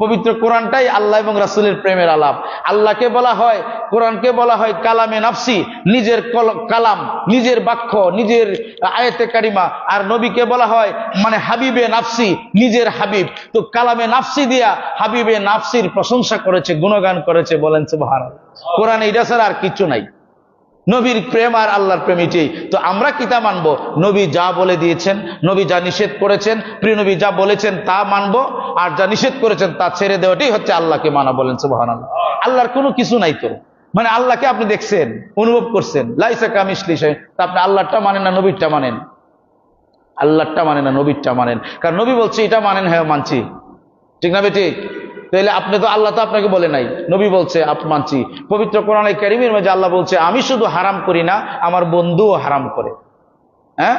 পবিত্র কোরআনটাই আল্লাহ এবং রাসূলের প্রেমের আলাপ। আল্লাহকে বলা হয়, কোরআনকে বলা হয় কালামে নাফসি, নিজের কালাম, নিজের বাক্য, নিজের আয়াতে কারিমা। আর নবীকে বলা হয় মানে হাবিবে নাফসি, নিজের হাবিব। তো কালামে নাফসি দিয়া হাবিবে নাফসির প্রশংসা করেছে, গুণগান করেছে, বলেন সুবহানাল্লাহ। কোরআনে এটা ছাড়া আর কিছু নাই। নবীর প্রেম আর আল্লাহর প্রেম এটাই। তো আমরা কিতা মানবো? নবী যা বলে দিয়েছেন, নবী যা নিষেধ করেছেন, প্রিয় নবী যা বলেছেন তা মানবো, আর যা নিষেধ করেছেন তা ছেড়ে দেওয়াটাই হচ্ছে আল্লাহকে মানা, বলেন সুবহানাল্লাহ। আল্লাহর কোনো কিছু নাই তো, মানে আল্লাহকে আপনি দেখছেন, অনুভব করছেন, লাইসা কামিসলি শাইউন, তা আপনি আল্লাহটা মানেন না নবীরটা মানেন? আল্লাহটা মানেন না নবীরটা মানেন, কারণ নবী বলছে এটা মানেন, হ্যাঁ মানছি, ঠিক না বেঠিক? তাহলে আপনি তো, আল্লাহ তো আপনাকে বলে নাই, নবী বলছে আপনি মানছি। পবিত্র কোরআনে কারীমের মধ্যে আল্লাহ বলছে আমি শুধু হারাম করি না, আমার বন্ধুও হারাম করে। হ্যাঁ,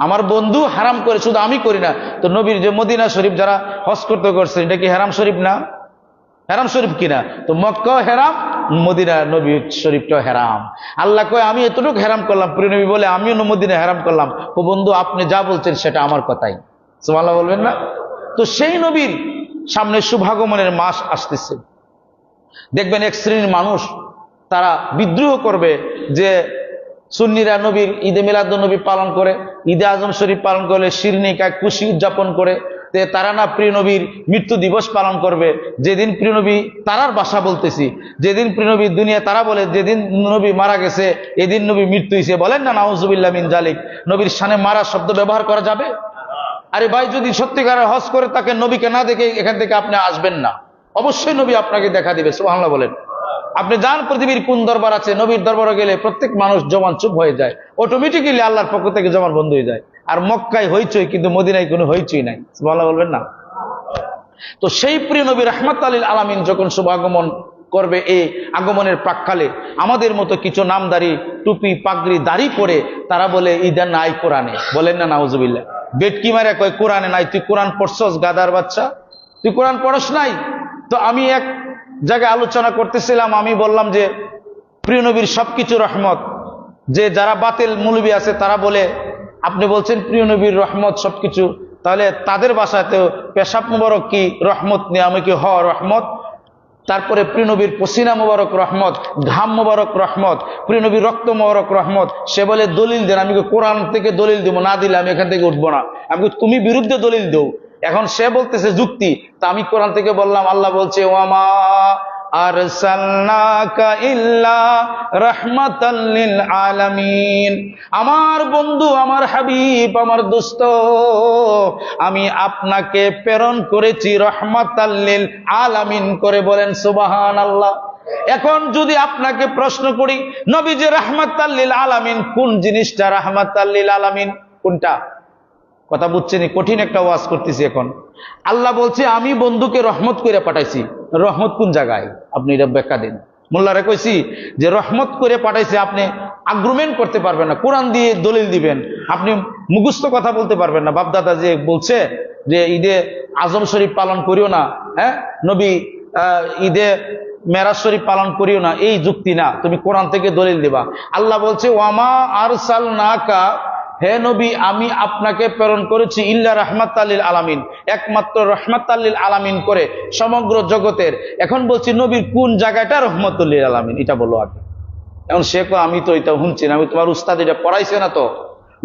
আমার বন্ধু হারাম করে, শুধু আমি করি না। তো নবীর যে মদিনা শরীফ যারা হজ করতে করছেন, এটা কি হারাম শরীফ না? হারাম শরীফ কিনা? তো মক্কাও হারাম, মদিনা নবী শরীফটাও হারাম। আল্লাহ কয় আমি এতটুকু হারাম করলাম, প্রিয় নবী বলে আমিও মদিনা হারাম করলাম। ও বন্ধু, আপনি যা বলছেন সেটা আমার কথাই, সুবহানাল্লাহ বলবেন না? তো সেই নবীর সামনে শুভাগমনের মাস আসতেছে, দেখবেন এক শ্রেণীর মানুষ তারা বিদ্রোহ করবে যে সুন্নিরা নবীর ঈদে মিলাদুন্নবী পালন করে, ঈদে আজম শরীফ পালন করলে শিরনি কাক খুশি উদযাপন করে, তারা না প্রিয় নবীর মৃত্যু দিবস পালন করবে, যেদিন প্রিয় নবী, তারার ভাষা বলতেছি, যেদিন প্রিয় নবী দুনিয়া, তারা বলে যেদিন নবী মারা গেছে এদিন নবী মৃত্যু হয়েছে। বলেন না নাউজুবিল্লাহ মিন জালিক, নবীর শানে মারা শব্দ ব্যবহার করা যাবে? আরে ভাই, যদি সত্যিকারের হজ করে তাকে নবীকে না দেখে এখান থেকে আপনি আসবেন না, অবশ্যই নবী আপনাকে দেখা দিবে, সুবহানাল্লাহ বলেন। আপনি যান পৃথিবীর কোন দরবার আছে, নবীর দরবারে গেলে প্রত্যেক মানুষ জবান চুপ হয়ে যায়, অটোমেটিক্যালি আল্লাহর পক্ষ থেকে জবান বন্ধ হয়ে যায়। আর মক্কায় হইচই, কিন্তু মদিনায় কোনো হইচই নাই, সুবহানাল্লাহ বলবেন না? তো সেই প্রিয় নবী রাহমাতুল লিল আলামিন যখন শুভাগমন করবে, এই আগমনের প্রাক্কালে আমাদের মতো কিছু নামদারি, টুপি, পাগড়ি, দাড়ি করে তারা বলে ঈদা নাই কোরআনে, বলেন না নাউজুবিল্লাহ। বেটকি মারে কয় কোরআনে নাই। তুই কোরআন পড়ছস গাদার বাচ্চা? তুই কোরআন পড়স নাই? তো আমি এক জায়গায় আলোচনা করতেছিলাম, আমি বললাম যে প্রিয় নবীর সবকিছু রহমত, যে যারা বাতিল মৌলবী আছে তারা বলে আপনি বলছেন প্রিয় নবীর রহমত সবকিছু, তাহলে তাদের ভাষাতেও পেশাব মুবারক কি রহমত, নিয়ামে কি রহমত। তারপরে প্রিয় নবীর পসিনা মুবারক রহমত, ঘাম মুবারক রহমত, প্রিয় নবীর রক্ত মুবারক রহমত। সে বলে দলিল দেন। আমি কোরআন থেকে দলিল দিব, না দিলে আমি এখান থেকে উঠবো না। আমি তুমি বিরুদ্ধে দলিল দেও। এখন সে বলতেছে যুক্তি, তা আমি কোরআন থেকে বললাম আল্লাহ বলছে ওয়ামা আরসালনাকা ইল্লা রাহমাতাল লিল আলামিন। আমার বন্ধু, আমার হাবিব, আমার দোস্ত, আমি আপনাকে প্রেরণ করেছি রাহমাতাল লিল আলামিন করে, বলেন সুবহানাল্লাহ। এখন যদি আপনাকে প্রশ্ন করি নবী যে রাহমাতাল লিল আলামিন, কোন জিনিসটা রাহমাতাল লিল আলামিন? কোনটা? কথা বুঝছেন? কঠিন একটা ওয়াজ করতেছি এখন। আল্লাহ বলছে আমি বন্ধুকে রহমত করে পাঠাইছি। রহমত কোন জায়গায়? আপনি এটা ব্যাখ্যা দিন। মোল্লারে কইছি যে রহমত করে পাঠাইছে, আপনি আর্গুমেন্ট করতে পারবেন না, কোরআন দিয়ে দলিল দিবেন, আপনি মুখস্থ কথা বলতে পারবেন না। বাপদাদা যে বলছে যে ঈদে আজম শরীফ পালন করিও না, হ্যাঁ নবী ঈদে মেরাজ শরীফ পালন করিও না, এই যুক্তি না, তুমি কোরআন থেকে দলিল দিবা। আল্লাহ বলছে ওয়ামা আরসালনাকা, হে নবী আমি আপনাকে প্রেরণ করেছি ইল্লা রাহমাতাল লিল আলামিন, একমাত্র রাহমাতাল লিল আলামিন করে সমগ্র জগতের। এখন বলছি নবীর কোন জায়গাটা রাহমাতুল লিল আলামিন, এটা বলো আগে। এখন সে কয় আমি তো এটা শুনছি না, আমি তোমার উস্তাদ এটা পড়াইছে না তো।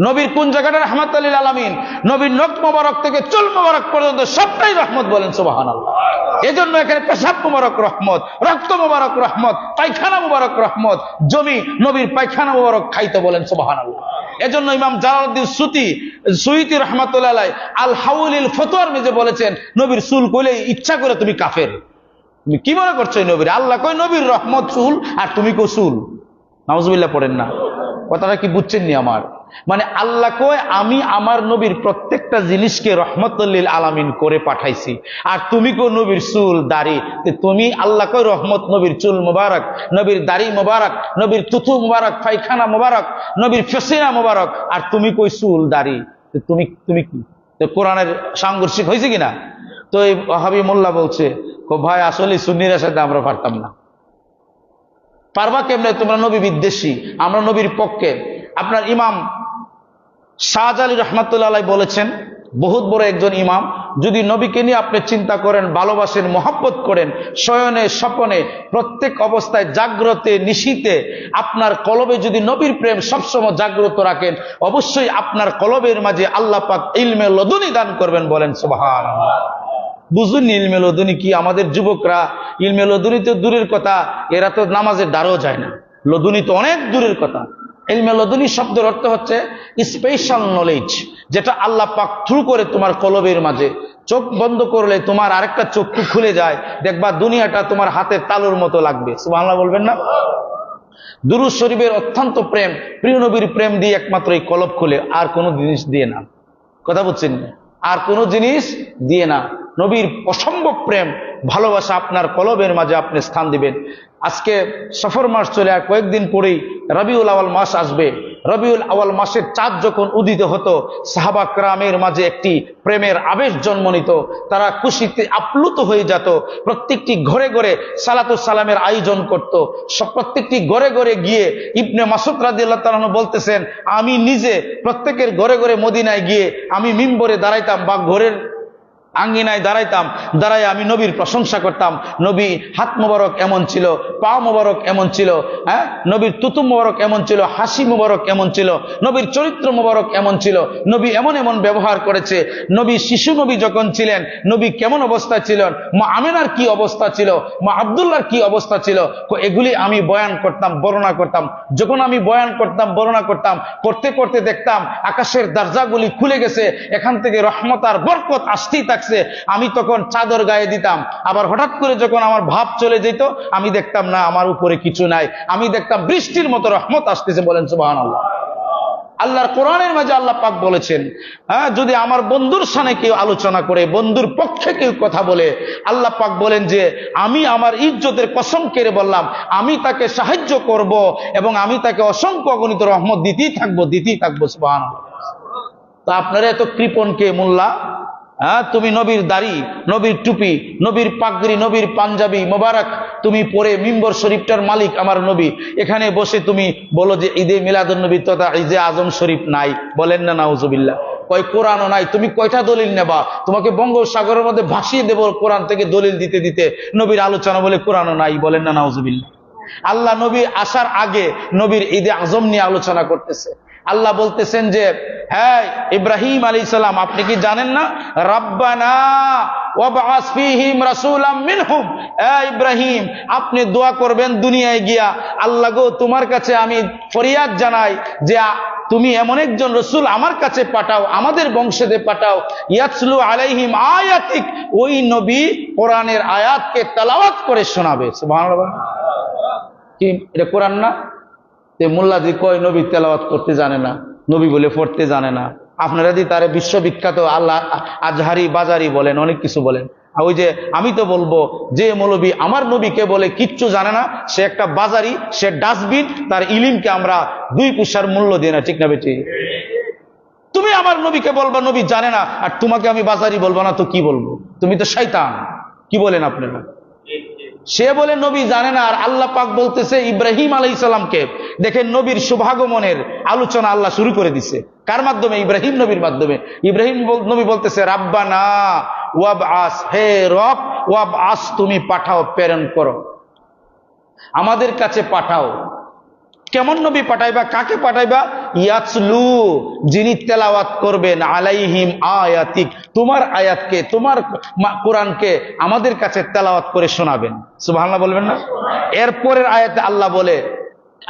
নবীর কোন জায়গাটা রাহমাতুল লিল আলামিন? নবীর নখ মোবারক থেকে চুল মোবারক পর্যন্ত সবটাই রহমত, বলেন সুবহানাল্লাহ। এজন্য এখানে পেশাব মোবারক রহমত, রক্ত মোবারক রহমত, পায়খানা মোবারক রহমত, জমি নবীর পায়খানা মোবারক খাইতে, বলেন সুবহানাল্লাহ। এজন্য ইমাম জালালউদ্দিন সুয়ুতী রাহমাতুল্লাহ আলাইহি আল হাউলিল ফতোয়ার মধ্যে বলেছেন নবীর চুল কইলে ইচ্ছা করে তুমি কাফের। তুমি কি মনে করছো নবীর? আল্লাহ কয় নবীর রহমত চুল, আর তুমি কো চুল। নাউজুবিল্লাহ পড়েন না। কথাটা কি বুঝছেন নি আমার? মানে আল্লাহ কয় আমি আমার নবীর প্রত্যেকটা জিনিসকে রহমাতুল লিল আলামিন করে পাঠাইছি, আর তুমি কো নবীর চুল দাড়ি। তুমি আল্লাহ কয় রহমত নবীর চুল মুবারক, নবীর দাড়ি মুবারক, নবীর তুতু মুবারক, পায়খানা মুবারক, নবীর ফসিনা মুবারক, আর তুমি কই চুল দাড়ি। তুমি তুমি কি? তো কোরআনের সাংঘর্ষিক হয়েছে কিনা? তো এই ওয়াহাবী মোল্লা বলছে ভাই আসলে সুন্নির সাথে আমরা পারতাম না। পারবা কেমনে? তোমরা নবী বিদ্বেষী, আমরা নবীর পক্ষে। আপনার ইমাম শাহজালালী রহমাতুল্লাহ আলাইহি বলেছেন, বহুত বড় একজন ইমাম, যদি নবীকে নিয়ে আপনি চিন্তা করেন, ভালোবাসেন, মহব্বত করেন, শয়নে স্বপনে প্রত্যেক অবস্থায়, জাগ্রতে নিশীতে আপনার কলবে যদি নবীর প্রেম সবসময় জাগ্রত রাখেন, অবশ্যই আপনার কলবের মাঝে আল্লাহ পাক ইলমে লদুনি দান করবেন। বলেন সুবহানাল্লাহ। বুঝুন ইলমে লদুনি কি? আমাদের যুবকরা ইলমে লদুনি তো দূরের কথা, এরা তো নামাজের দ্বারও যায় না। লদুনি তো অনেক দূরের কথা। ইলমে লদুনি শব্দের অর্থ হচ্ছে স্পেশাল নলেজ, যেটা আল্লাহ পাক থ্রু করে তোমার কলবের মাঝে। চোখ বন্ধ করলে তোমার আরেকটা চক্ষু খুলে যায়, দেখবা দুনিয়াটা তোমার হাতের তালুর মতো লাগবে। সুবহানাল্লাহ বলবেন না? দুরূদ শরীফের অত্যন্ত প্রেম, প্রিয় নবীর প্রেম দিয়ে একমাত্র এই কলব খুলে, আর কোনো জিনিস দিয়ে না। কথা বলছেন? আর কোনো জিনিস দিয়ে না। নবীর অসম্ভব প্রেম, ভালোবাসা আপনার কলবের মাঝে আপনি স্থান দিবেন। আজকে সফর মাস চলে, আর কয়েকদিন পরেই রবিউল আউয়াল মাস আসবে। রবিউল আউয়াল মাসের চাঁদ যখন উদিত হতো, সাহাবা কেরামের মাঝে একটি প্রেমের আবেশ জন্ম নিত। তারা খুশিতে আপ্লুত হয়ে যেত। প্রত্যেকটি ঘরে ঘরে সালাতুস সালামের আয়োজন করত। প্রত্যেকটি ঘরে ঘরে গিয়ে ইবনে মাসউদ রাদিয়াল্লাহু তাআলা আনহু বলতেছেন, আমি নিজে প্রত্যেকের ঘরে ঘরে মদিনায় গিয়ে আমি মিম্বরে দাঁড়াইতাম বা ঘরের আঙ্গিনায় দাঁড়াইতাম, দাঁড়ায় আমি নবীর প্রশংসা করতাম। নবী হাত মোবারক এমন ছিল, পা মোবারক এমন ছিল, হ্যাঁ, নবীর তুতু মোবারক এমন ছিল, হাসি মোবারক এমন ছিল, নবীর চরিত্র মোবারক এমন ছিল, নবী এমন এমন ব্যবহার করেছে। নবী শিশু নবী যখন ছিলেন, নবী কেমন অবস্থায় ছিলেন, মা আমেনার কি অবস্থা ছিল, মা আব্দুল্লাহর কি অবস্থা ছিল, এগুলি আমি বয়ান করতাম, বর্ণনা করতাম। যখন আমি বয়ান করতাম, বর্ণনা করতাম, করতে করতে দেখতাম আকাশের দরজাগুলি খুলে গেছে, এখান থেকে রহমত আর বরকত আসতেই থাকছে। আমি তখন চাদর গায়ে দিতাম। আবার হঠাৎ করে যখন আমার ভাব চলে যেত, আমি দেখতাম না আমার উপরে কিছু নাই, আমি দেখতাম বৃষ্টির মতো রহমত আসতেছে। বলেন সুবহানাল্লাহ। আল্লাহর কোরআনের মাঝে আল্লাহ পাক বলেছেন, হ্যাঁ, যদি আমার বন্ধুর সামনে কেউ আলোচনা করে, বন্ধুর পক্ষে কেউ কথা বলে, আল্লাহ পাক বলেন যে আমি আমার ইজ্জতের কসম কেড়ে বললাম, আমি তাকে সাহায্য করব এবং আমি তাকে অসংখ্য অগণিত রহমত দিতেই থাকবো। সুবহানাল্লাহ। তা আপনারা এত কৃপণ কে মোল্লা? হ্যাঁ, তুমি নবীর দাড়ি, নবীর টুপি, নবীর পাগড়ি, নবীর পাঞ্জাবি মোবারক তুমি পরে মিম্বর শরীফটার মালিক আমার নবী, এখানে বসে তুমি বলো যে ঈদে মিলাদুন নবী তথা ঈদে আজম শরীফ নাই। বলেন না নাউজুবিল্লাহ। কয় কোরআনও নাই, তুমি কয়টা দলিল নেবা? তোমাকে বঙ্গোপসাগরের মধ্যে ভাসিয়ে দেব কোরআন থেকে দলিল দিতে দিতে। নবীর আলোচনা বলে কোরআনও নাই। বলেন না নাউজুবিল্লাহ। আল্লাহ নবী আসার আগে নবীর ঈদে আজম নিয়ে আলোচনা করতেছে। আল্লাহ বলতেছেন যে, হ্যাঁ ইব্রাহিম আলাইহিস সালাম, আপনি কি জানেন না, রাব্বানা ওয়াবআস ফীহিম রাসূলাম মিনহুম, ইব্রাহিম আপনি দোয়া করবেন দুনিয়ায় গিয়া, আল্লাহ গো তোমার কাছে আমি ফরিয়াদ জানাই যে তুমি এমন একজন রসুল আমার কাছে পাঠাও, আমাদের বংশেতে পাঠাও, ইয়াতলু আলাইহিম আয়াতিক, ওই নবী কোরআনের আয়াতকে তেলাওয়াত করে শোনাবে। সুবহানাল্লাহ। কি এটা কোরআন না? মোল্লাজি কয় নবী তেলাওয়াত করতে জানে না, নবী বলে পড়তে জানে না। আপনারা যদি তারে বিশ্ববিখ্যাত আল্লাহ আজহারি বাজারি বলেন, অনেক কিছু বলেন, ওই যে আমি তো বলবো যে মৌলবী আমার নবীকে বলে কিচ্ছু জানে না, সে একটা বাজারি, সে ডাস্টবিন, তার ইলিমকে আমরা 2 পয়সার মূল্য দিই না। ঠিক না বেটি? তুমি আমার নবীকে বলবা নবী জানে না, আর তোমাকে আমি বাজারি বলবো না তো কি বলবো? তুমি তো শয়তান। কি বলেন আপনারা? সে বলে নবী জানে না, আর আল্লাহ পাক বলতেছে ইব্রাহিম আলাইহিস সালামকে। দেখেন নবীর শুভাগমনের আলোচনা আল্লাহ শুরু করে দিছে কার মাধ্যমে? ইব্রাহিম নবীর মাধ্যমে। ইব্রাহিম নবী বলতেছে রাব্বানা ওয়াবআস, হে রব, ওয়াবআস তুমি পাঠাও, প্রেরণ করো, আমাদের কাছে পাঠাও। কেমন নবী পাঠাইবা? কাকে পাঠাইবা? ইয়াতলু, যিনি তেলাওয়াত করবেন, আলাইহিম আয়াতিক, তোমার আয়াতকে, তোমার কোরআনকে আমাদের কাছে তেলাওয়াত করে শোনাবেন। সুবহানাল্লাহ বলবেন না? এরপরের আয়াতে আল্লাহ বলে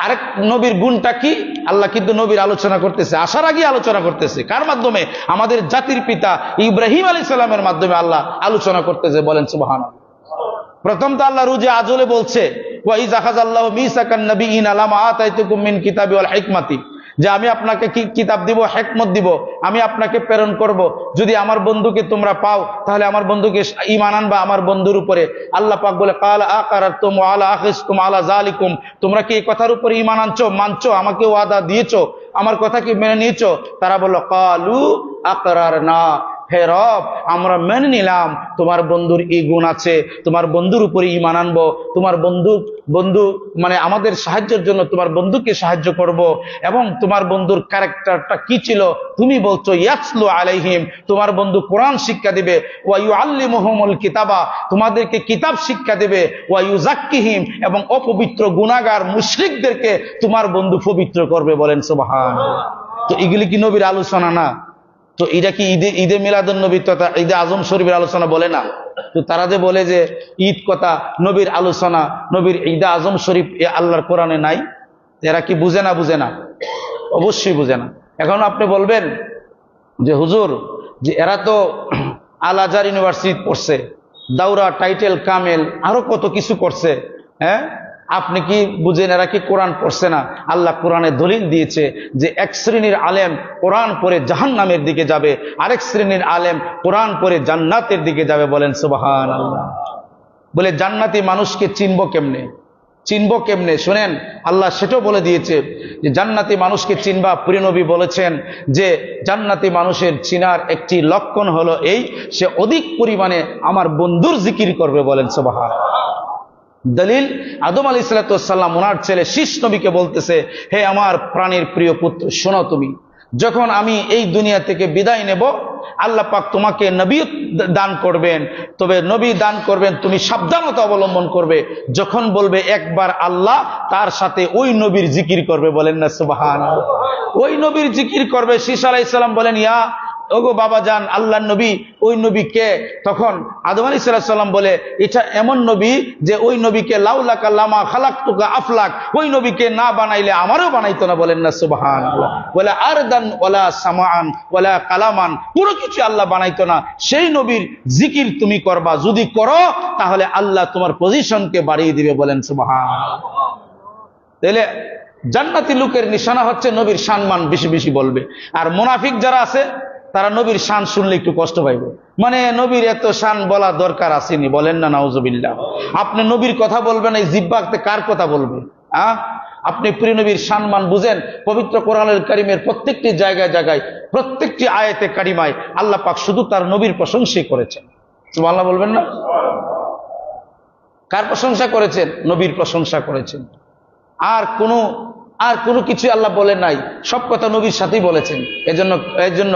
আরেক নবীর গুণটা কি? আল্লাহ কিন্তু নবীর আলোচনা করতেছে, আসার আগে আলোচনা করতেছে। কার মাধ্যমে? আমাদের জাতির পিতা ইব্রাহিম আলাইহিস সালামের মাধ্যমে আল্লাহ আলোচনা করতেছে। বলেন সুবহানাল্লাহ। প্রথম তো আল্লাহ রুজে আজলে বলছে, ওয়াইজ আখাযাল্লাহু মিসাকান নাবিয়িনা লামা আতাইতুকুম মিন কিতাবি ওয়াল হিকমাতি, যে আমি আপনাকে কি কিতাব দিব, হিকমত দিব, আমি আপনাকে প্রেরণ করব। যদি আমার বন্ধুকে তোমরা পাও তাহলে আমার বন্ধুকে ঈমান আনবা আমার বন্ধুর উপরে। আল্লাহ পাক বলে ক্বালা আকারাতুম ওয়া আলা আখিসতুম আলা যালিকুম, তোমরা কি এই কথার উপরে ঈমান আনছো, মানছো, আমাকে ওয়াদা দিয়েছো, আমার কথা কি মেনে নিয়েছো? তারা বলল ক্বালু আকরারনা, হে রব, আমরা মেনে নিলাম তোমার বন্ধুর এই গুণ আছে, তোমার বন্ধুর উপরে ঈমান আনবো, তোমার বন্ধু মানে আমাদের সাহায্যের জন্য তোমার বন্ধুকে সাহায্য করব, এবং তোমার বন্ধুর ক্যারেক্টারটা কি ছিল তুমি বলছো ইয়াতলু আলাইহিম, তোমার বন্ধু কোরআন শিক্ষা দিবে, ওয়া ইউআল্লিমুহুমুল কিতাবা, তোমাদেরকে কিতাব শিক্ষা দেবে, ওয়া ইউযাক্কিহিম, এবং অপবিত্র গুনাহগার মুশরিকদেরকে তোমার বন্ধু পবিত্র করবে। বলেন সুবহানাল্লাহ। তো এগুলি কি নবীর আলোচনা না? তো এটা কি ঈদে মিলাদুন নবী তথা ঈদে আজম শরীফের আলোচনা বলে না? তো তারা যে বলে যে ঈদ কথা নবীর আলোচনা, নবীর ঈদে আজম শরীফ এ আল্লাহর কোরআনে নাই, এরা কি বুঝে না? বুঝে না, অবশ্যই বুঝে না। এখন আপনি বলবেন যে হুজুর, যে এরা তো আল আজহার ইউনিভার্সিটি পড়ছে, দাওরা, টাইটেল, কামেল, আরো কত কিছু করছে, হ্যাঁ, আপনি কি বুঝেন এরা কি কোরআন পড়ছে না? আল্লাহ কোরআনে দলিল দিয়েছে যে এক শ্রেণীর আলেম কোরআন পড়ে জাহান্নামের দিকে যাবে, আরেক শ্রেণীর আলেম কোরআন পড়ে জান্নাতের দিকে যাবে। বলেন সুবহানাল্লাহ। বলে জান্নাতি মানুষকে চিনবো কেমনে? চিনবো কেমনে? শুনেন, আল্লাহ সেটাও বলে দিয়েছে যে জান্নাতি মানুষকে চিনবা। প্রিয় নবী বলেছেন যে জান্নাতি মানুষের চিনার একটি লক্ষণ হলো এই, সে অধিক পরিমাণে আমার বন্ধুর জিকির করবে। বলেন সুবহানাল্লাহ। দলিল, আদম আলাইহিস সালাম ওনার ছেলে শীষ নবীকে বলতেছে, হে আমার প্রাণের প্রিয় পুত্র, শোনো, তুমি যখন আমি এই দুনিয়া থেকে বিদায় নেব, আল্লাহ পাক তোমাকে নবী দান করবেন, তবে নবী দান করবেন, তুমি সাবধানতা অবলম্বন করবে। যখন বলবে একবার আল্লাহ, তার সাথে ওই নবীর জিকির করবে। বলেন না সুবহানাল্লাহ। ওই নবীর জিকির করবে। শীষ আলাইহিস সালাম বলেন, ইয়া ওগো বাবা জান, আল্লাহর নবী, ওই নবী কে? তখন আদম আলাইহিস সালাম বলে, এটা এমন নবী যে ওই নবীকে লাউলাকা লামা খালাকতুকা আফলাক, ওই নবীকে না বানাইলে আমারও বানাইতো না। বলেন না সুবহানাল্লাহ। বলে আরদান ওয়ালা সামান ওয়ালা কালামান, পুরো কিছু আল্লাহ বানাইতো না। সেই নবীর জিকির তুমি করবা, যদি করো তাহলে আল্লাহ তোমার পজিশনকে বাড়িয়ে দিবে। বলেন সুবহানাল্লাহ। তাহলে জান্নাতি লোকের নিশানা হচ্ছে নবীর সম্মান বেশি বেশি বলবে। আর মুনাফিক যারা আছে তারা নবীর শান শুনলে একটু কষ্ট পাইবে, মানে নবীর এত শান বলা দরকার আসেনি। বলেন না নাউজুবিল্লাহ। আপনি নবীর কথা বলবেন, এই জিহ্বাতে কার কথা বলবে? আপনি প্রিয় নবীর সম্মান বুঝেন। পবিত্র কোরআনুল কারীমের প্রত্যেকটি জায়গায় জায়গায়, প্রত্যেকটি আয়াতে কারিমায় আল্লাহ পাক শুধু তার নবীর প্রশংসাই করেছেন। সুবহানাল্লাহ বলবেন না? কার প্রশংসা করেছেন? নবীর প্রশংসা করেছেন। আর কোনো কিছু আল্লাহ বলেন নাই, সব কথা নবীর সাথেই বলেছেন। এজন্য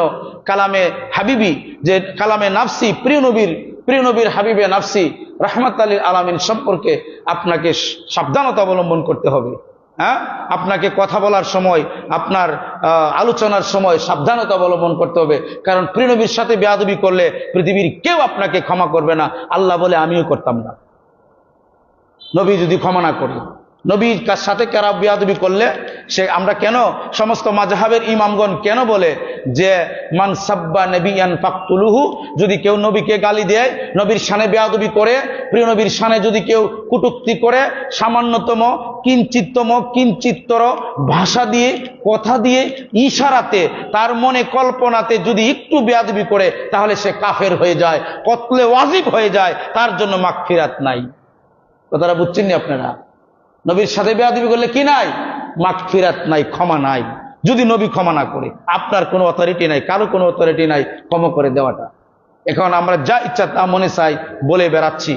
কালামে হাবিবি, যে কালামে নাফসি, প্রিয় নবীর হাবিবে নাফসি রাহমাতাল লিল আলামিন সম্পর্কে আপনাকে সাবধানতা অবলম্বন করতে হবে। আপনাকে কথা বলার সময়, আপনার আলোচনার সময় সাবধানতা অবলম্বন করতে হবে। কারণ প্রিয় নবীর সাথে বেয়াদবি করলে পৃথিবীর কেউ আপনাকে ক্ষমা করবে না। আল্লাহ বলে, আমিও করতাম না নবী যদি ক্ষমা না করি। নবীর সাথে কারা বেয়াদবি করলে সে আমরা কেন, সমস্ত মাযহাবের ইমামগণ কেন বলে যে মান সাব্বা নবিয়ান ফাকতুলুহু, যদি কেউ নবীকে গালি দেয়, নবীর শানে বেয়াদবি করে, প্রিয় নবীর শানে যদি কেউ কটূক্তি করে, সামান্যতম কিঞ্চিত্তর ভাষা দিয়ে, কথা দিয়ে, ইশারাতে, তার মনে কল্পনাতে যদি একটু বেয়াদবি করে, তাহলে সে কাফের হয়ে যায়, কতলে ওয়াজিব হয়ে যায়, তার জন্য মাগফিরাত নাই। কথাটা বুঝছেন নি আপনারা? নবীর সাথে বেয়াদবি করলে কি নাই? মাগফিরাত নাই, ক্ষমা নাই। যদি নবী ক্ষমা না করে, আপনার কোনো অথরিটি নাই, কারো কোনো অথরিটি নাই ক্ষমা করে দেওয়াটা। এখন আমরা যা ইচ্ছা তা মনে চাই বলে বেড়াচ্ছি,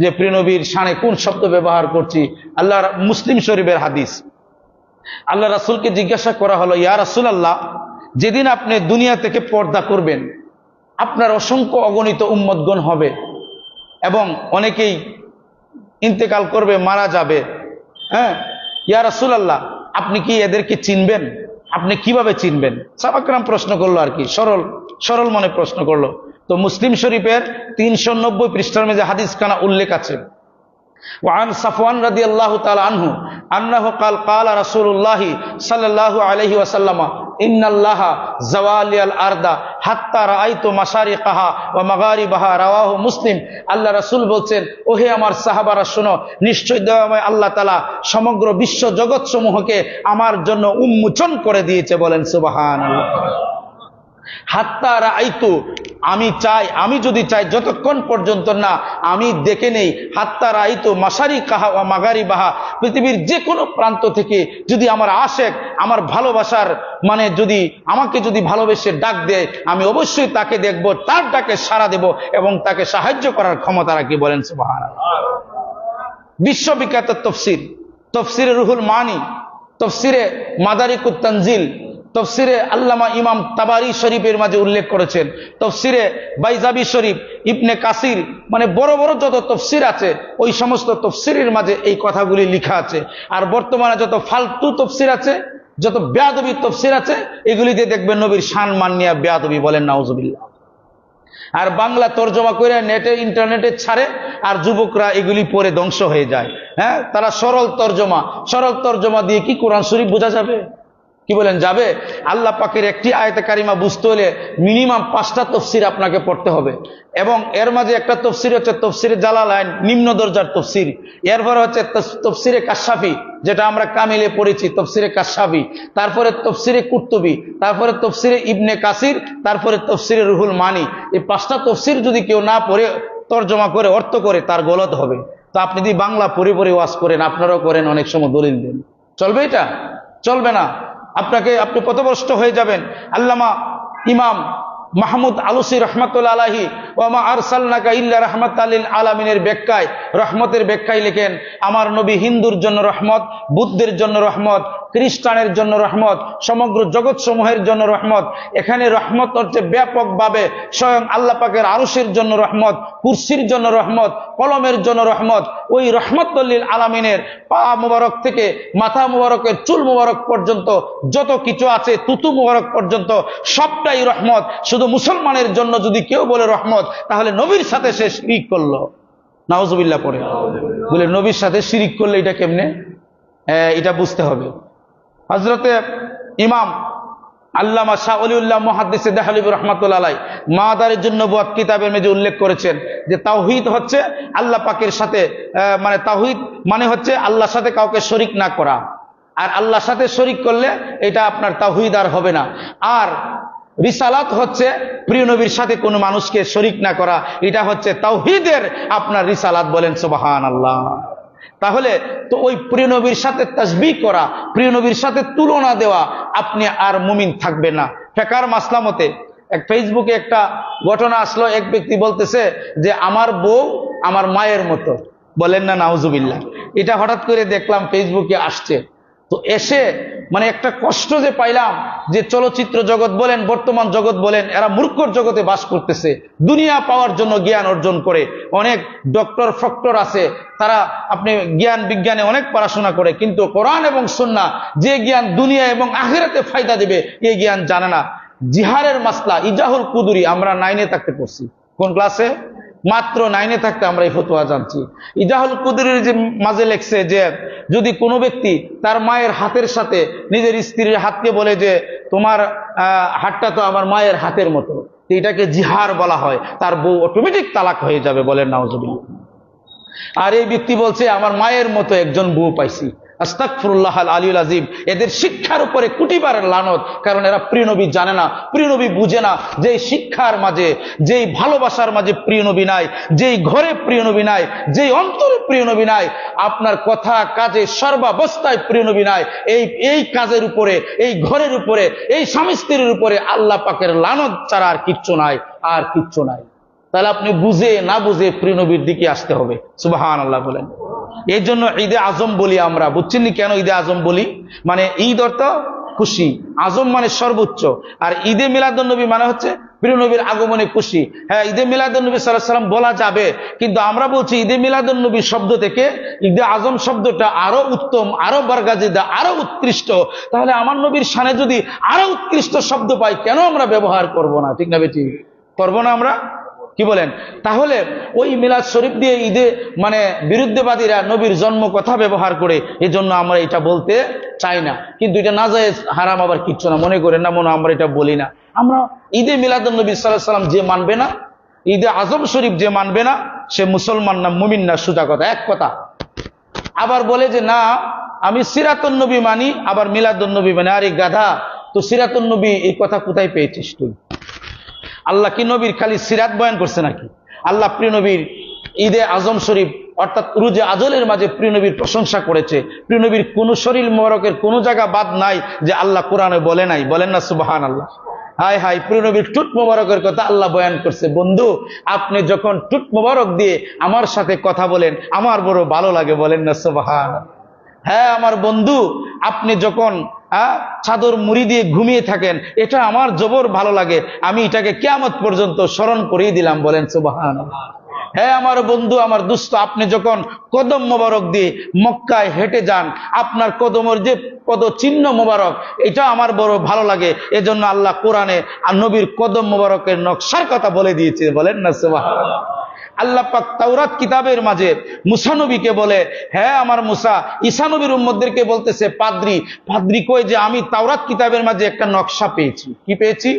যে প্রিয় নবীর শানে কোন শব্দ ব্যবহার করছি। আল্লাহ, মুসলিম শরীফের হাদিস, আল্লাহ রাসূলকে জিজ্ঞাসা করা হলো, ইয়া রাসূলুল্লাহ, যেদিন আপনি দুনিয়া থেকে পর্দা করবেন, আপনার অসংখ্য অগণিত উম্মতগণ হবে এবং অনেকেই ইন্তেকাল করবে, মারা যাবে, ইয়া রাসূলুল্লাহ, আপনি কি এদেরকে চিনবেন? আপনি কিভাবে চিনবেন? সাহাবায়ে কেরাম প্রশ্ন করলো, আর কি সরল মনে প্রশ্ন করলো। তো মুসলিম শরীফের 390 পৃষ্ঠার মধ্যে হাদিস খানা উল্লেখ আছে। وعن صفوان رضي الله تعالى عنه أنه قال قال رسول الله صلى الله عليه وسلم إن الله زوالي الأرض حتى رأيت مشارقها ومغاربها رواه মুসলিম। আল্লাহ রাসূল বলছেন, ওহে আমার সাহাবারা শোনো, নিশ্চয় দয়াময় আল্লাহ তাআলা সমগ্র বিশ্ব জগৎ সমূহকে আমার জন্য উন্মোচন করে দিয়েছে। বলেন সুবহানাল্লাহ। হাত্তা রাআইতু, আমি চাই, আমি যদি চাই, যতক্ষণ পর্যন্ত না আমি দেখে নেই, হাত্তা রাআইতু মাশারিকাহা ওয়া মাগারিবাহা, পৃথিবীর যে কোনো প্রান্ত থেকে যদি আমার আশেক, আমার ভালোবাসার মানে যদি আমাকে যদি ভালোবেসে ডাক দেয়, আমি অবশ্যই তাকে দেখব, তার ডাকে সাড়া দেব এবং তাকে সাহায্য করার ক্ষমতা রাখি। বলেন সুবহানাল্লাহ। বিশ্ববিখ্যাত তফসির, তফসিরে রুহুল মানি, তফসিরে মাদারিকুত তানজিল, তফসিরে আল্লামা ইমাম তাবারি শরীফের মাঝে উল্লেখ করেছেন, তফসিরে বাইজাবি শরীফ, ইবনে কাসির, মানে বড় বড় যত তফসির আছে ওই সমস্ত তফসিরের মাঝে এই কথাগুলি লেখা আছে। আর বর্তমানে যত ফালতু তফসির আছে, যত বেয়াদবি তফসির আছে, এগুলিতে দেখবেন নবীর শান মান নিয়া বেয়াদবি। বলেন নাউজুবিল্লাহ। আর বাংলা তর্জমা করে নেটে ইন্টারনেটে ছাড়ে, আর যুবকরা এগুলি পড়ে ধ্বংস হয়ে যায়। হ্যাঁ, তারা সরল তর্জমা দিয়ে কি কোরআন শরীফ বোঝা যাবে? কি বলেন, যাবে? আল্লাহ পাকের একটি আয়াতে কারিমা বুঝতে হলে মিনিমাম 5টা তফসির আপনাকে পড়তে হবে, এবং এর মাঝে একটা তফসির হচ্ছে তফসিরে জালালাইন, নিম্ন দরজার তফসির। এরপরে হচ্ছে তফসিরে কাশাফি, যেটা আমরা কামিলে পড়েছি, তফসিরে কাশাফি। তারপরে তফসিরে কুর্তুবি, তারপরে তফসিরে ইবনে কাসির, তারপরে তফসিরে রুহুল মানি। এই 5টা তফসির যদি কেউ না পড়ে তর্জমা করে অর্থ করে, তার গলত হবে। তো আপনি যদি বাংলা পড়ে ওয়াজ করেন, আপনারাও করেন, অনেক সময় দলিল দেন, চলবে? এটা চলবে না। আপনি পথভ্রষ্ট হয়ে যাবেন। আল্লামা ইমাম মাহমুদ আলুসি রহমাতুল্লাহ আলাইহি ওয়া মা আরসালনাকা ইল্লা রাহমাতাল লিল আলামিনের ব্যাখ্যায়, রহমতের ব্যাখ্যায় লেখেন, আমার নবী হিন্দুর জন্য রহমত, বুদ্ধের জন্য রহমত, খ্রিস্টানের জন্য রহমত, সমগ্র জগৎ সমূহের জন্য রহমত। এখানে রহমত হচ্ছে ব্যাপকভাবে স্বয়ং আল্লাহ পাকের আরশের জন্য রহমত, কুরসির জন্য রহমত, কলমের জন্য রহমত। ওই রহমাতুল লিল আলামিনের পা মুবারক থেকে মাথা মুবারকের চুল মুবারক পর্যন্ত যত কিছু আছে, তুতু মুবারক পর্যন্ত সবটাই রহমত। শুধু মুসলমানের জন্য যদি কেউ বলে রহমত, তাহলে নবীর সাথে সে শিরিক করলো। নাউজুবিল্লাহ পড়ে বলে নবীর সাথে শিরিক করলে এটা কেমনে, এটা বুঝতে হবে। হযরতে ইমাম আল্লামা শাহ ওলিউল্লাহ মুহাদ্দিস দেহলভী রাহমাতুল্লাহ আলাইহি মাদারিজুন নবুওয়াত কিতাবের মধ্যে উল্লেখ করেছেন যে তাওহীদ হচ্ছে আল্লাহ পাকের সাথে, মানে তাওহীদ মানে হচ্ছে আল্লাহর সাথে কাউকে শরীক না করা। আর আল্লাহর সাথে শরীক করলে এটা আপনার তাওহীদ আর হবে না। আর রিসালাত হচ্ছে প্রিয় নবীর সাথে কোনো মানুষকে শরীক না করা, এটা হচ্ছে তাওহীদের আপনার রিসালাত। বলেন সুবহানাল্লাহ। তাহলে তো ওই প্রিয় নবীর সাথে তাসবিহ করা, প্রিয় নবীর সাথে তুলনা দেওয়া, আপনি আর মুমিন থাকবে না। ফেকার মাসলামতে এক ফেসবুকে একটা ঘটনা আসলো, এক ব্যক্তি বলতেছে যে আমার বউ আমার মায়ের মতো। বলেন না নাউজুবিল্লাহ। এটা হঠাৎ করে দেখলাম ফেসবুকে আসছে, তো এসে মানে একটা কষ্ট যে পাইলাম, যে চলচ্চিত্র জগৎ বলেন, বর্তমান জগৎ বলেন, এরা মূর্খর জগতে বাস করতেছে, দুনিয়া পাওয়ার জন্য জ্ঞান অর্জন করে। অনেক ডক্টর ফক্টর আছে, তারা আপনি জ্ঞান বিজ্ঞানে অনেক পড়াশোনা করে, কিন্তু কোরআন এবং সুন্নাহ যে জ্ঞান দুনিয়া এবং আখিরাতে ফায়দা দিবে এই জ্ঞান জানে না। জিহারের মাসলা ইজাহুল কুদুরি আমরা 9-এ থাকতে পড়ছি। কোন ক্লাসে? মাত্র 9-এ থাকতে আমরা এই ফতোয়া জানছি। ইজাহুল কুদুরির যে মাঝে লেখছে যে যদি কোনো ব্যক্তি তার মায়ের হাতের সাথে নিজের স্ত্রীর হাতকে বলে যে তোমার হাতটা তো আমার মায়ের হাতের মতো, এটাকে জিহার বলা হয়, তার বউ অটোমেটিক তালাক হয়ে যাবে। বলেন নাউজুবিল্লাহ। আর এই ব্যক্তি বলছে আমার মায়ের মতো একজন বউ পাইছি। আস্তাগফিরুল্লাহ আল আলিউল আযীম। এদের শিক্ষার উপরে কোটিবার লানত, কারণ এরা প্রিয় নবী জানে না, প্রিয় নবী বুঝে না। যেই শিক্ষার মাঝে, যেই ভালোবাসার মাঝে প্রিয় নবী নাই, যেই ঘরে প্রিয় নবী নাই, যেই অন্তরে প্রিয় নবী নাই, আপনার কথা কাজে সর্বাবস্থায় প্রিয় নবী নাই, এই কাজের উপরে, এই ঘরের উপরে, এই স্বামী স্ত্রীর উপরে আল্লাহ পাকের লানত ছাড়া আর কিচ্ছু নাই, আর কিচ্ছু নাই। তাহলে আপনি বুঝে না বুঝে প্রিয় নবীর দিকে আসতে হবে। সুবহানাল্লাহ বলেন। এই জন্য ঈদে আজম বলি আমরা, বুঝছেন কেন ঈদে আজম বলি? মানে ঈদ অর্থ খুশি, আজম মানে সর্বোচ্চ। আর ঈদে মিলাদুন্নবী মানে হচ্ছে প্রিয় নবীর আগমনে খুশি। হ্যাঁ, ঈদে মিলাদুন্নবী সাল্লাল্লাহু আলাইহি ওয়াসাল্লাম বলা যাবে, কিন্তু আমরা বলছি ঈদে মিলাদুন্নবী শব্দ থেকে ঈদে আজম শব্দটা আরো উত্তম, আরো বরগাজিদা, আরো উৎকৃষ্ট। তাহলে আমার নবীর শানে যদি আরো উৎকৃষ্ট শব্দ পাই, কেন আমরা ব্যবহার করব না? ঠিক না বেটি? করবো না আমরা? কি বলেন? তাহলে ওই মিলাদ শরীফ দিয়ে ঈদে মানে বিরুদ্ধবাদীরা নবীর জন্ম কথা ব্যবহার করে, এজন্য আমরা এটা বলতে চাই না। কিন্তু এটা নাজায়েজ, হারাম আবার কিচ্ছু না, মনে করেন না মনে আমরা এটা বলি না। আমরা ঈদে মিলাদুন নবী সাল্লাল্লাহু আলাইহি ওয়াসাল্লাম যে মানবে না, ঈদে আজম শরীফ যে মানবে না, সে মুসলমান না, মুমিন না। সোজা কথা, এক কথা। আবার বলে যে না আমি সিরাতুন নবী মানি, আবার মিলাদুন নবী মানি। আরে গাধা, তো সিরাতুন নবী এই কথা কোথায় পেয়েছিস তুই? আল্লাহ কি নবীর খালি সিরাত বয়ান করছে নাকি? আল্লাহ প্রিয় নবীর ঈদে আজম শরীফ অর্থাৎ রুজে আজলের মাঝে প্রিয় নবীর প্রশংসা করেছে। প্রিয় নবীর কোন শরীর মোবারকের কোন জায়গা বাদ নাই যে আল্লাহ কোরআনে বলে নাই, বলেন না সুবহানাল্লাহ। হায় হায়, প্রিয় নবীর টুট মোবারকের কথা আল্লাহ বয়ান করছে। বন্ধু, আপনি যখন টুট মোবারক দিয়ে আমার সাথে কথা বলেন আমার বড় ভালো লাগে, বলেন না সুবহানাল্লাহ। হ্যাঁ আমার বন্ধু, আপনি যখন চাদর মুড়ি দিয়ে ঘুমিয়ে থাকেন এটা আমার জবর ভালো লাগে, আমি এটাকে কিয়ামত পর্যন্ত স্মরণ করিয়ে দিলাম, বলেন সুবহানাল্লাহ। হ্যাঁ আমার বন্ধু, আমার দুস্থ, আপনি যখন কদম মোবারক দিয়ে মক্কায় হেঁটে যান আপনার কদমের যে পদ চিহ্ন মোবারক এটা আমার বড় ভালো লাগে, এজন্য আল্লাহ কোরআনে আর নবীর কদম মোবারকের নকশার কথা বলে দিয়েছে, বলেন না সুবহানাল্লাহ। আল্লাহ পাক তাওরাত কিতাবের মাঝে মুসা নবীকে বলে, হ্যাঁ আমার মুসা, ঈসা নবীর উম্মতদেরকে বলতেছে, পাদ্রী পাদ্রী কই যে আমি তাওরাত কিতাবের মাঝে একটা নকশা পেয়েছি। কি পেয়েছি?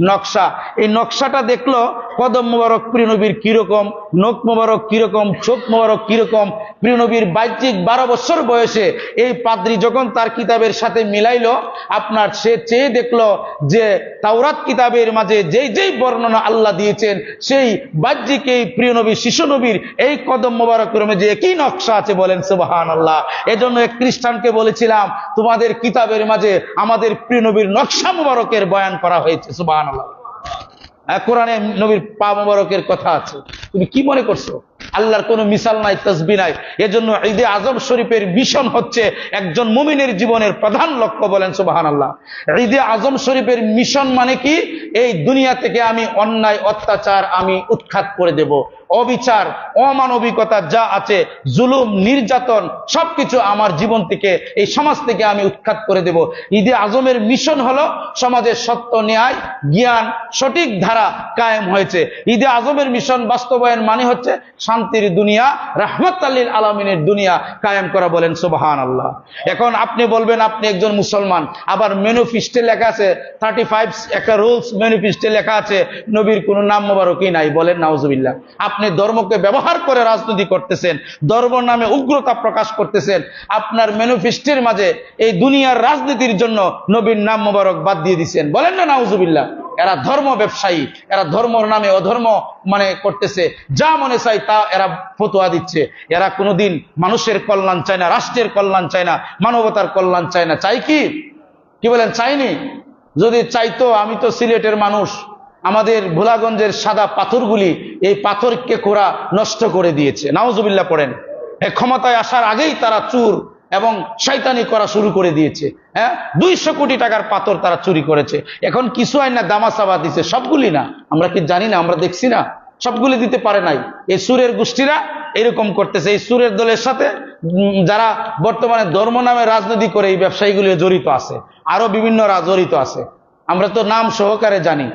নকশা। এই নকশাটা দেখলো কদম মোবারক প্রিয় নবীর কিরকম, নখ মোবারক কিরকম, চোখ মোবারক কিরকম। প্রিয় নবীর বাহ্যিক 12 বছর বয়সে এই পাদ্রী যখন তার কিতাবের সাথে মিলাইলো, আপনার সে চেয়ে দেখলো যে তাওরাত কিতাবের মাঝে যেই যেই বর্ণনা আল্লাহ দিয়েছেন সেই বাহ্যিক এই প্রিয় নবী শিশু নবীর এই কদম মোবারকের মাঝে একই নকশা আছে, বলেন সুবহানাল্লাহ। এজন্য এক খ্রিস্টানকে বলেছিলাম, তোমাদের কিতাবের মাঝে আমাদের প্রিয় নবীর নকশা মোবারকের বয়ান করা হয়েছে, সুবহানাল্লাহ। কোরআনে নবীর পা মোবারকের কথা আছে। তুমি কি মনে করছো আল্লাহর কোনো মিসাল নাই, তাসবিহ নাই? এজন্য ঈদে আজম শরীফের মিশন হচ্ছে একজন মুমিনের জীবনের প্রধান লক্ষ্য, বলেন সুবহানাল্লাহ। ঈদে আজম শরীফের মিশন মানে কি? এই দুনিয়া থেকে আমি অন্যায় অত্যাচার আমি উৎখাত করে দেব, অবিচার অমানবিকতা যা আছে, জুলুম নির্যাতন সবকিছু আমার জীবন থেকে এই সমাজ থেকে আমি উৎখাত করে দেব। ঈদে আজমের মিশন হলো সমাজের সত্য ন্যায় জ্ঞান সঠিক ধারা কায়েম হয়েছে। ঈদে আজমের মিশন বাস্তবায়ন মানে হচ্ছে শান্তির দুনিয়া, রাহমাতাল লিল আলামিনের দুনিয়া কায়েম করা, বলেন সুবহানাল্লাহ। এখন আপনি বলবেন আপনি একজন মুসলমান, আবার ম্যানিফেস্টোতে লেখা আছে 35 একটা রুলস ম্যানিফেস্টোতে লেখা আছে নবীর কোনো নাম মোবারকই নাই, বলেন নাউজুবিল্লাহ। আপনি ধর্মকে ব্যবহার করে রাজনীতি করতেছেন, ধর্ম নামে উগ্রতা প্রকাশ করতেছেন। আপনার ম্যানিফেস্টোর মাঝে এই দুনিয়ার রাজনীতির জন্য নবীর নাম মোবারক বাদ দিয়ে দিচ্ছেন, বলেন না নাউজুবিল্লাহ। এরা ধর্ম ব্যবসায়ী, এরা ধর্মর নামে অধর্ম মানে করতেছে, যা মনে চায় তা এরা ফতোয়া দিচ্ছে। এরা কোনোদিন মানুষের কল্যাণ চায় না, রাষ্ট্রের কল্যাণ চায় না, মানবতার কল্যাণ চায় না। চাই কি? কি বলেন? চাইনি? যদি চাইতো, আমি তো সিলেটের মানুষ, আমাদের ভোলাগঞ্জের সাদা পাথরগুলি এই পাথরকে কোরা নষ্ট করে দিয়েছে, নাউজুবিল্লাহ পড়েন। ক্ষমতায় আসার আগেই তারা চুর এবং শয়তানি করা শুরু করে দিয়েছে। 200 কোটি টাকার পাথর তারা চুরি করেছে। এখন কিছু আইনা দামাচাবা দিচ্ছে, সবগুলি না, আমরা কি জানি না, আমরা দেখছি না, সবগুলি দিতে পারে নাই। এই সুরের গোষ্ঠীরা এরকম করতেছে। এই সুরের দলের সাথে যারা বর্তমানে ধর্ম নামে রাজনীতি করে এই ব্যবসায়ীগুলি জড়িত আছে, আরো বিভিন্ন জড়িত আছে, আমরা তো নাম সহকারে জানি,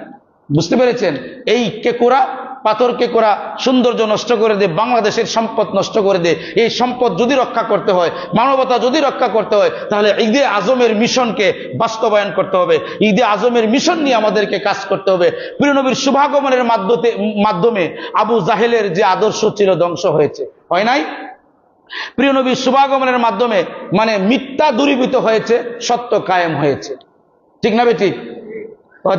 বুঝতে পেরেছেন? এই কেকুরা পাথরকে করা সৌন্দর্য নষ্ট করে দে, বাংলাদেশের সম্পদ নষ্ট করে দে। এই সম্পদ যদি রক্ষা করতে হয়, মানবতা যদি রক্ষা করতে হয়, তাহলে ঈদে আজমের মিশনকে বাস্তবায়ন করতে হবে। ঈদে আজমের মিশন নিয়ে আমাদেরকে কাজ করতে হবে। প্রিয় নবীর শুভাগমনের মাধ্যমে আবু জাহেলের যে আদর্শ ছিল ধ্বংস হয়েছে, হয় নাই? প্রিয় নবীর শুভাগমনের মাধ্যমে মানে মিথ্যা দূরীভূত হয়েছে, সত্য কায়েম হয়েছে, ঠিক না বেঠিক?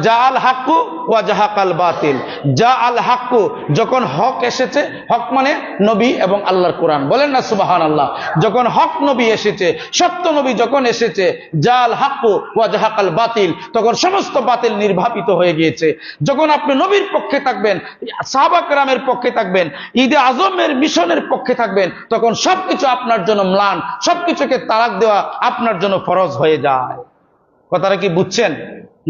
যা আল হাক্কু ওয়া জাহাকাল বাতিল। যা আল হাক্কু, যখন হক এসেছে, হক মানে নবী এবং আল্লাহর কোরআন, বলেন না সুবহানাল্লাহ। যখন হক নবী এসেছে, সত্য নবী যখন এসেছে, যা আল হাক্কু ওয়া জাহাকাল বাতিল, তখন সমস্ত বাতিল নির্বাপিত হয়ে গিয়েছে। যখন আপনি নবীর পক্ষে থাকবেন, সাহাবা কেরামের পক্ষে থাকবেন, ঈদে আজমের মিশনের পক্ষে থাকবেন, তখন সবকিছু আপনার জন্য ম্লান, সবকিছুকে তালাক দেওয়া আপনার জন্য ফরজ হয়ে যায়। কথাটা কি বুঝছেন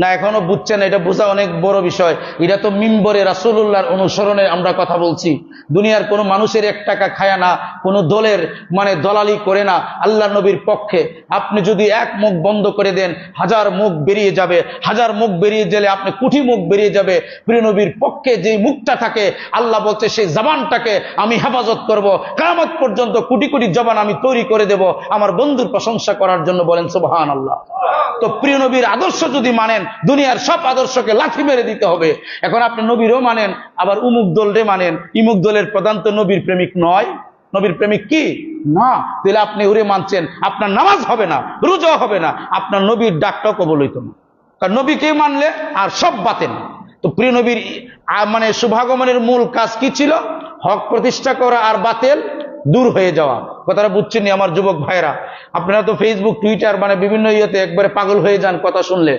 না? এখনো বুঝছেন? এটা বোঝা অনেক বড় বিষয়। এটা তো মিম্বরে রাসূলুল্লাহর অনুসরণে আমরা কথা বলছি। দুনিয়ার কোনো মানুষের 1 টাকা খায় না, কোনো দলের মানে দলালি করে না, আল্লাহ নবীর পক্ষে। আপনি যদি এক মুখ বন্ধ করে দেন, 1000 মুখ বেরিয়ে যাবে, 1000 মুখ বেরিয়ে গেলে আপনি কোটি মুখ বেরিয়ে যাবে। প্রিয় নবীর পক্ষে যে মুখটা থাকে, আল্লাহ বলছে সেই জবানটাকে আমি হেফাজত করব, কিয়ামত পর্যন্ত কোটি কোটি জবান আমি তৈরি করে দেব আমার বন্ধুর প্রশংসা করার জন্য, বলেন সুবহানাল্লাহ। তো প্রিয় নবীর আদর্শ যদি মানেন, দুনিয়ার সব আদর্শকে লাথি মেরে দিতে হবে। এখন আপনি নবীরও মানেন, আবার উমুক দলরে মানেন, ইমুক দলের প্রধান তো নবীর প্রেমিক নয়। নবীর প্রেমিক কি না, তাহলে আপনি ওরে মানছেন, আপনার নামাজ হবে না, রোজাও হবে না, আপনার নবীর ডাকটাও কবুল হইতো না। কারণ নবীকে মানলে আর সব বাতেন। তো প্রিয় নবীর মানে শুভাগমনের মূল কাজ কি ছিল? হক প্রতিষ্ঠা করা আর বাতিল দূর হয়ে যাওয়া। কথাটা বুঝছেন আমার যুবক ভাইরা? আপনারা তো ফেসবুক টুইটার মানে বিভিন্ন ইয়েতে একবারে পাগল হয়ে যান কথা শুনলে।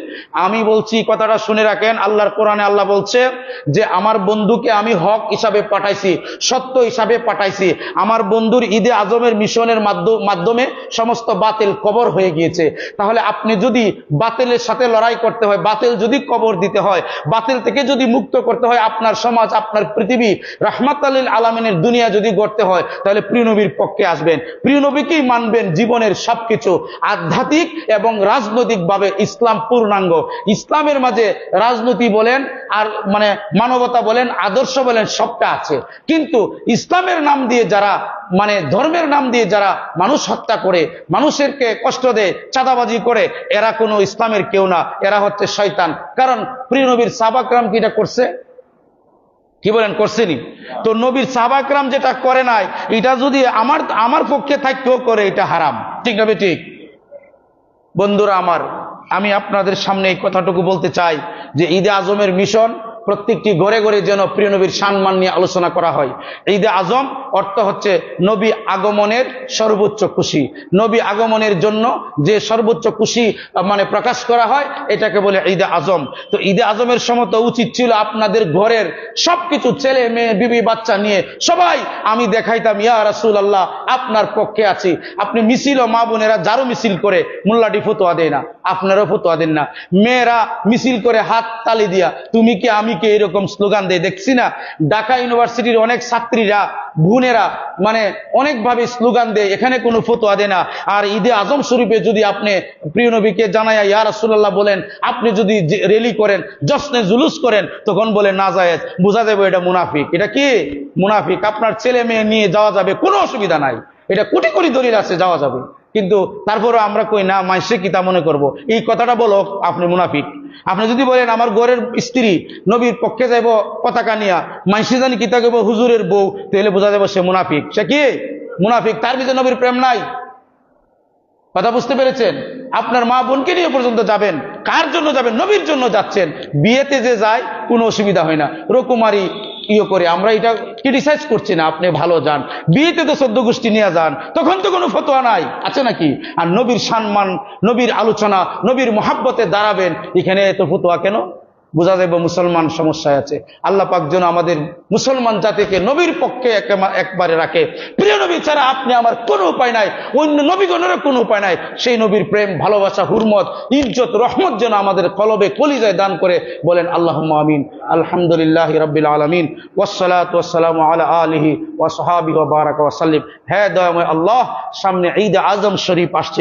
আমি বলছি কথাটা শুনে রাখেন, আল্লাহর কোরআনে আল্লাহ বলছে যে আমার বন্ধুকে আমি হক হিসাবে পাঠাইছি, সত্য হিসাবে পাঠাইছি। আমার বন্ধুর ঈদে আজমের মিশনের মাধ্যমে সমস্ত বাতিল কবর হয়ে গিয়েছে। তাহলে আপনি যদি বাতিলের সাথে লড়াই করতে হয়, বাতিল যদি কবর দিতে হয়, বাতিল থেকে যদি মুক্ত করতে হয় আপনার সমাজ, আপনার পৃথিবী, রাহমাতুল লিল আলামিনের দুনিয়া যদি গড়তে হয়, তাহলে প্রিয় নবীর পক্ষে আসবেন, প্রিয় নবীকেই মানবেন। জীবনের সবকিছু আধ্যাত্মিক এবং রাজনৈতিক ভাবে ইসলাম পূর্ণাঙ্গ। ইসলামের মাঝে রাজনীতি বলেন আর মানে মানবতা বলেন, আদর্শ বলেন, সবটা আছে। কিন্তু ইসলামের নাম দিয়ে যারা মানে ধর্মের নাম দিয়ে যারা মানুষ হত্যা করে, মানুষেরকে কষ্ট দেয়, চাঁদাবাজি করে, এরা কোনো ইসলামের কেউ না, এরা হচ্ছে শয়তান। কারণ প্রিয় নবীর সাহাবাকরাম কি এটা করছে? কি বলেন, করছেনি? তো নবীর সাহাবাকরাম যেটা করে নাই, এটা যদি আমার পক্ষে থাকতেও করে, এটা হারাম। ঠিক না ঠিক? বন্ধুরা আমার, আমি আপনাদের সামনে এই কথাটুকু বলতে চাই যে ঈদে আজমের মিশন প্রত্যেকটি ঘরে ঘরে যেন প্রিয় নবীর সম্মান নিয়ে আলোচনা করা হয়। ঈদে আজম অর্থ হচ্ছে নবী আগমনের সর্বোচ্চ খুশি। নবী আগমনের জন্য যে সর্বোচ্চ খুশি মানে প্রকাশ করা হয়, এটাকে বলে ঈদে আজম। তো ঈদে আজমের সময় তো উচিত ছিল আপনাদের ঘরের সবকিছু, ছেলে মেয়ে বিবি বাচ্চা নিয়ে সবাই আমি দেখাইতাম, ইয়া রাসূলুল্লাহ আপনার পক্ষে আছি। আপনি মিছিল, মা বোনেরা যারও মিছিল করে, মোল্লাটি ফতোয়া দেয় না, আপনারও ফতোয়া দেন না। মেয়েরা মিছিল করে হাত তালি দিয়া তুমি কি আমি কে এরকম স্লোগান দেয়, দেখছি না? ঢাকা ইউনিভার্সিটির অনেক ছাত্রীরা, বোনেরা মানে অনেকভাবে স্লোগান দেয়, এখানে কোনো ফতোয়া দেয় না। আর ঈদে আজম শরীফে যদি আপনি প্রিয় নবীকে জানাইয়া ইয়া রাসূলুল্লাহ বলেন, আপনি যদি র্যালি করেন, জশ্নে জুলুস করেন, তখন বলে না জায়েজ, বোঝা যাবে এটা মুনাফিক। এটা কি মুনাফিক? আপনার ছেলে মেয়ে নিয়ে যাওয়া যাবে, কোনো অসুবিধা নাই, এটা কোটি কোটি দলিল আছে, যাওয়া যাবে। কিন্তু তারপরে আমরা কই না, মাইসে কি তা মনে করবো, এই কথাটা বলো আপনি মুনাফিক। আপনি যদি বলেন আমার ঘরের স্ত্রী নবীর পক্ষে যাইব পতাকা নিয়া, মাইসে জানি কিতা কইব হুজুরের বউ, তাহলে বোঝা যাবে সে মুনাফিক। সে কি মুনাফিক? তার ভিতরে নবীর প্রেম নাই। কথা বুঝতে পেরেছেন? আপনার মা বোনকে নিয়ে পর্যন্ত যাবেন, কার জন্য যাবেন? নবীর জন্য যাচ্ছেন। বিয়েতে যে যায় কোনো অসুবিধা হয় না, রকমারি করে, আমরা এটা ক্রিটিসাইজ করছি না, আপনি ভালো যান, বিয়েতে তো 14 গোষ্ঠী নিয়ে যান, তখন তো কোনো ফতোয়া নাই, আছে নাকি? আর নবীর সম্মান, নবীর আলোচনা, নবীর মহাব্বতে দাঁড়াবেন, এখানে এত ফতোয়া কেন? বোঝা যাবে মুসলমান সমস্যায় আছে। আল্লাহ পাক যেন আমাদের মুসলমান জাতিকে নবীর পক্ষে একবারে রাখে। প্রিয় নবী ছাড়া আপনি আমার কোনো উপায় নাই, অন্য নবীগণেরও কোনো উপায় নাই। সেই নবীর প্রেম, ভালোবাসা, হুরমত, ইজ্জত, রহমত যেন আমাদের কলবে কলিজায় দান করে। বলেন আল্লাহুম্মা আমিন। আলহামদুলিল্লাহি রাব্বিল আলামিন, ওয়াসসালাতু ওয়াসসালামু আলা আলিহি ওয়া সাহবিহি ওয়া বারাকা ওয়া সাল্লিম। হে দয়াময় আল্লাহ, সামনে ঈদ আজম শরীফ আসছে।